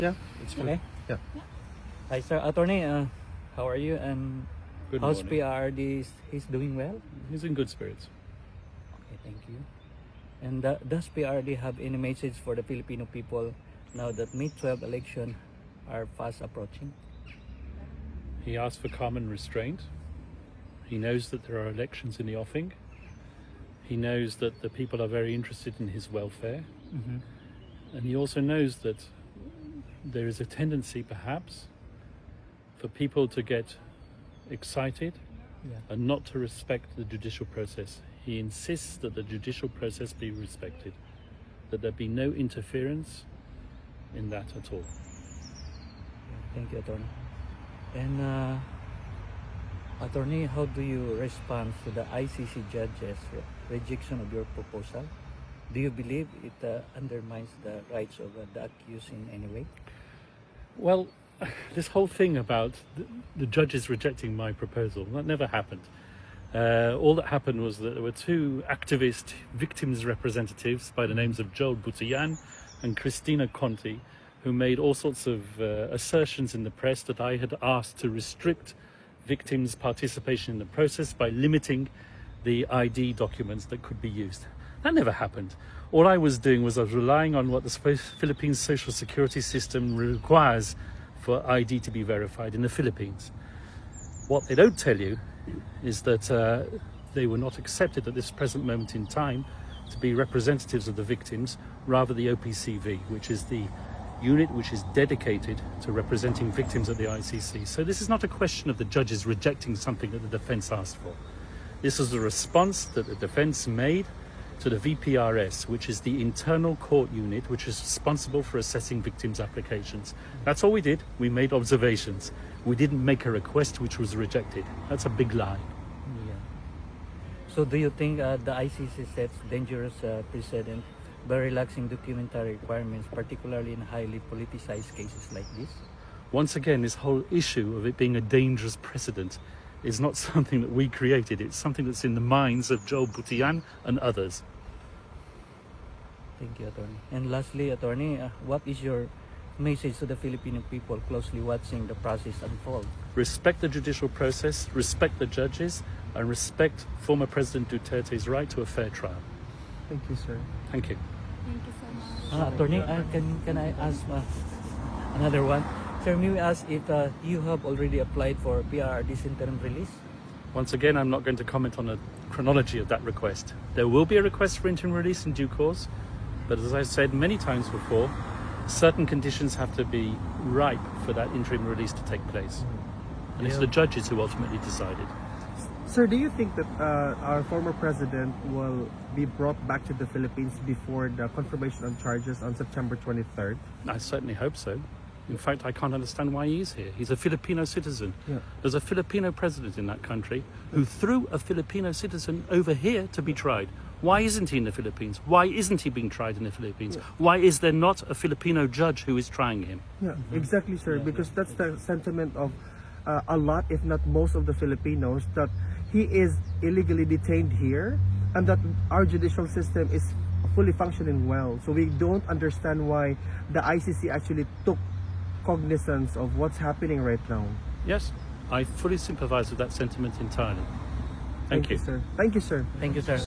Yeah, it's good. Okay. Yeah. Hi, sir. Attorney, how are you? And Good how's morning. PRD? He's doing well? He's in good spirits. Okay, thank you. And does PRD have any message for the Filipino people now that May 12 election are fast approaching? He asked for calm and restraint. He knows that there are elections in the offing. He knows that the people are very interested in his welfare. Mm-hmm. And he also knows that there is a tendency, perhaps, for people to get excited Yeah. and not to respect the judicial process. He insists that the judicial process be respected, that there be no interference in that at all. Thank you, Attorney. And Attorney, how do you respond to the ICC judge's rejection of your proposal? Do you believe it undermines the rights of the accused in any way? Well, this whole thing about the judges rejecting my proposal, that never happened. All that happened was that there were two activist victims representatives by the names of Joel Butian and Katrina Conti, who made all sorts of assertions in the press that I had asked to restrict victims' participation in the process by limiting the ID documents that could be used. That never happened. All I was doing was I was relying on what the Philippines social security system requires for ID to be verified in the Philippines. What they don't tell you is that they were not accepted at this present moment in time to be representatives of the victims, rather the OPCV, which is the unit which is dedicated to representing victims at the ICC. So this is not a question of the judges rejecting something that the defense asked for. This is a response that the defense made to the VPRS, which is the internal court unit which is responsible for assessing victims' applications. That's all we did. We made observations. We didn't make a request which was rejected. That's a big lie. Yeah. So do you think the ICC sets dangerous precedent by relaxing documentary requirements, particularly in highly politicized cases like this? Once again, this whole issue of it being a dangerous precedent is not something that we created. It's something that's in the minds of Joel Butian and others. Thank you, Attorney. And lastly, Attorney, what is your message to the Filipino people closely watching the process unfold? Respect the judicial process, respect the judges, and respect former President Duterte's right to a fair trial. Thank you, sir. Thank you. Thank you so much. Attorney, can I ask another one? Sir, may we ask if you have already applied for PRD's interim release? Once again, I'm not going to comment on the chronology of that request. There will be a request for interim release in due course, but as I've said many times before, certain conditions have to be ripe for that interim release to take place. And it's the judges who ultimately decided. Sir, do you think that our former president will be brought back to the Philippines before the confirmation on charges on September 23rd? I certainly hope so. In fact, I can't understand why he's here. He's a Filipino citizen. Yeah. There's a Filipino president in that country who threw a Filipino citizen over here to be tried. Why isn't he in the Philippines? Why isn't he being tried in the Philippines? Yeah. Why is there not a Filipino judge who is trying him? Yeah, exactly, sir. Because that's the sentiment of a lot, if not most of the Filipinos, that he is illegally detained here and that our judicial system is fully functioning well. So we don't understand why the ICC actually took cognizance of what's happening right now. Yes, I fully sympathize with that sentiment entirely. Thank you. Sir. Thank you, sir. Thank you, sir.